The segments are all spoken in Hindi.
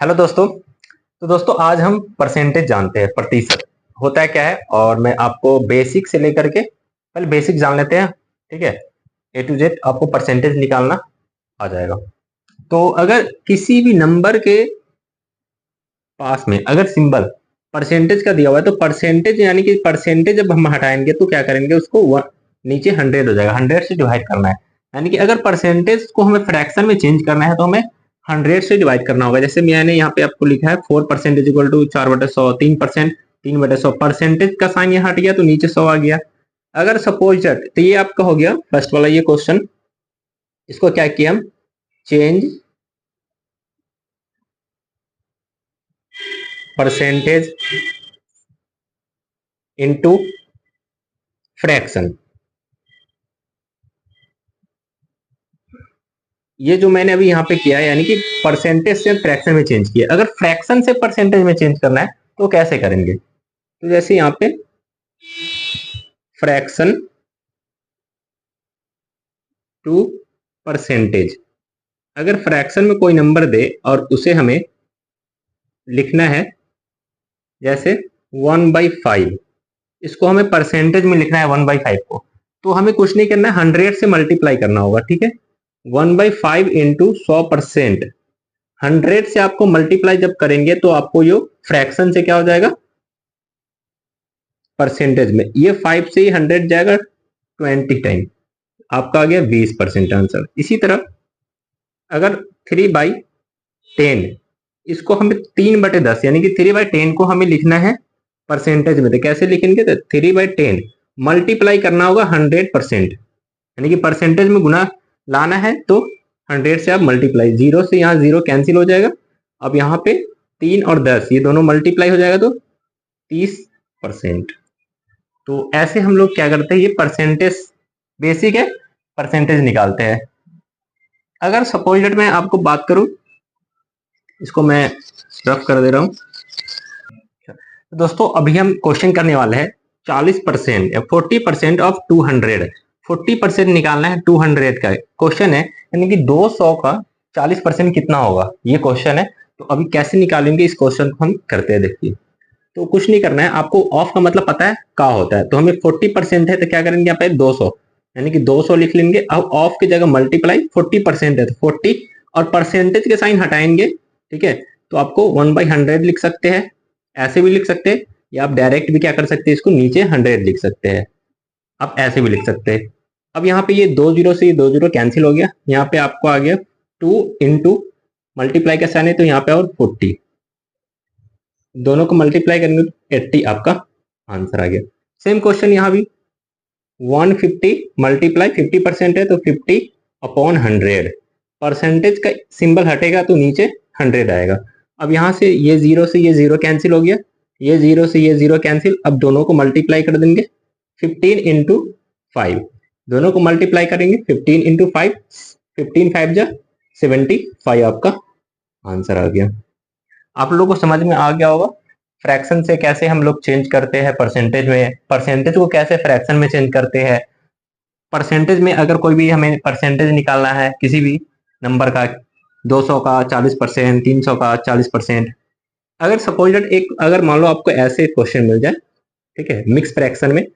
हेलो दोस्तों। तो दोस्तों आज हम परसेंटेज जानते हैं, प्रतिशत होता है क्या है, और मैं आपको बेसिक से लेकर के पहले बेसिक जान लेते हैं। ठीक है, ए टू जेड आपको परसेंटेज निकालना आ जाएगा। तो अगर किसी भी नंबर के पास में अगर सिंबल परसेंटेज का दिया हुआ है तो परसेंटेज यानी कि परसेंटेज जब हम हटाएंगे तो क्या करेंगे, उसको नीचे 100 हो जाएगा, 100 से डिवाइड करना है। यानी कि अगर परसेंटेज को हमें फ्रैक्शन में चेंज करना है तो हमें 100 से डिवाइड करना होगा। जैसे मैंने यहाँ पे आपको लिखा है 4% इक्वल टू 4/100, 3%, 3/100। परसेंटेज का साइन यहाँ हट गया तो नीचे 100 आ गया। अगर सपोज दैट, तो ये आपका हो गया फर्स्ट वाला ये क्वेश्चन। इसको क्या किया हम, चेंज परसेंटेज इनटू फ्रैक्शन। ये जो मैंने अभी यहाँ पे किया है यानी कि परसेंटेज से फ्रैक्शन में चेंज किया। अगर फ्रैक्शन से परसेंटेज में चेंज करना है तो कैसे करेंगे, तो जैसे यहाँ पे फ्रैक्शन टू परसेंटेज, अगर फ्रैक्शन में कोई नंबर दे और उसे हमें लिखना है जैसे 1/5, इसको हमें परसेंटेज में लिखना है 1/5 को, तो हमें कुछ नहीं करना है, 100 से मल्टीप्लाई करना होगा। ठीक है, 1/5 इंटू 100%। 100 से आपको मल्टीप्लाई जब करेंगे तो आपको ये फ्रैक्शन से क्या हो जाएगा, परसेंटेज में। ये 5 से ही 100 जाएगा 20 टाइम, आपका आ गया 20% आंसर। इसी तरह अगर 3/10, इसको हमें 3/10 यानी कि 3/10 को हमें लिखना है परसेंटेज में, तो कैसे लिखेंगे, तो 3/10 मल्टीप्लाई करना होगा 100%, यानी कि परसेंटेज में गुना लाना है तो 100 से आप मल्टीप्लाई, जीरो से यहाँ जीरो कैंसिल हो जाएगा। अब यहाँ पे 3 और 10 ये दोनों मल्टीप्लाई हो जाएगा तो 30%। तो ऐसे हम लोग क्या करते हैं, ये परसेंटेज बेसिक है, परसेंटेज निकालते हैं। अगर सपोज दैट मैं आपको बात करूं, इसको मैं रफ कर दे रहा हूं। तो दोस्तों अभी हम क्वेश्चन करने वाले हैं 40% या 40% ऑफ 200। 40% निकालना है 200 का क्वेश्चन है, यानी कि 200 का 40% कितना होगा, ये क्वेश्चन है। तो अभी कैसे निकालेंगे इस क्वेश्चन को हम करते हैं, देखिए। तो कुछ नहीं करना है आपको, ऑफ का मतलब पता है का होता है, तो हमें 40% है तो क्या करेंगे यहाँ पे 200, यानी कि 200 लिख लेंगे। अब ऑफ की जगह मल्टीप्लाई 40% है तो 40, और परसेंटेज के साइन हटाएंगे। ठीक है, तो आपको 1/100 लिख सकते हैं, ऐसे भी लिख सकते हैं, या आप डायरेक्ट भी क्या कर सकते हैं, इसको नीचे 100 लिख सकते हैं, आप ऐसे भी लिख सकते हैं। अब यहाँ पे ये 2 जीरो से ये 2 जीरो कैंसिल हो गया, यहाँ पे आपको आ गया 2 इंटू मल्टीप्लाई का साइन है तो यहाँ पे और 40, दोनों को मल्टीप्लाई करेंगे तो 80 आपका आंसर आ गया। सेम क्वेश्चन यहाँ भी 150 मल्टीप्लाई 50% है तो 50/100, परसेंटेज का सिंबल हटेगा तो नीचे 100 आएगा। अब यहाँ से ये जीरो से ये जीरो कैंसिल हो गया, ये जीरो से ये जीरो कैंसिल, अब दोनों को मल्टीप्लाई कर देंगे 15 इंटू 5, दोनों को मल्टीप्लाई करेंगे 15 इंटू 5, 15 5 जा 75 आपका आंसर आ गया। आप लोगों को समझ में आ गया होगा फ्रैक्शन से कैसे हम लोग चेंज करते हैं परसेंटेज में, परसेंटेज को कैसे फ्रैक्शन में चेंज करते हैं। परसेंटेज में अगर कोई भी हमें परसेंटेज निकालना है किसी भी नंबर का, 200 का 40%, 300 का 40%, अगर सपोज दैट एक, अगर मान लो आपको ऐसे क्वेश्चन मिल जाए, ठीक है, मिक्स फ्रैक्शन में,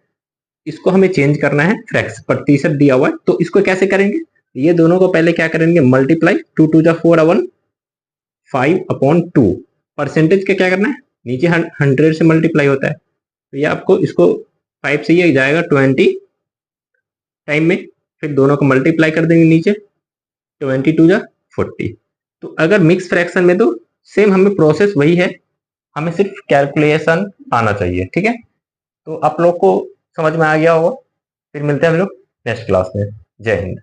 इसको हमें चेंज करना है, फ्रैक्शन प्रतिशत दिया हुआ है, तो इसको कैसे करेंगे, ये दोनों को पहले क्या करेंगे, मल्टीप्लाई 2 2 जा 4 1 5/2, परसेंटेज का क्या करना है, नीचे 100 से मल्टीप्लाई होता है, तो ये आपको इसको 5 से ये जाएगा 20 टाइम में, फिर दोनों को मल्टीप्लाई कर देंगे नीचे, 22 जा 40। तो अगर मिक्स फ्रैक्शन में तो सेम हमें प्रोसेस वही है, हमें सिर्फ कैलकुलेशन आना चाहिए। ठीक है, तो आप लोग को समझ में आ गया होगा। फिर मिलते हैं हम लोग नेक्स्ट क्लास में। जय हिंद।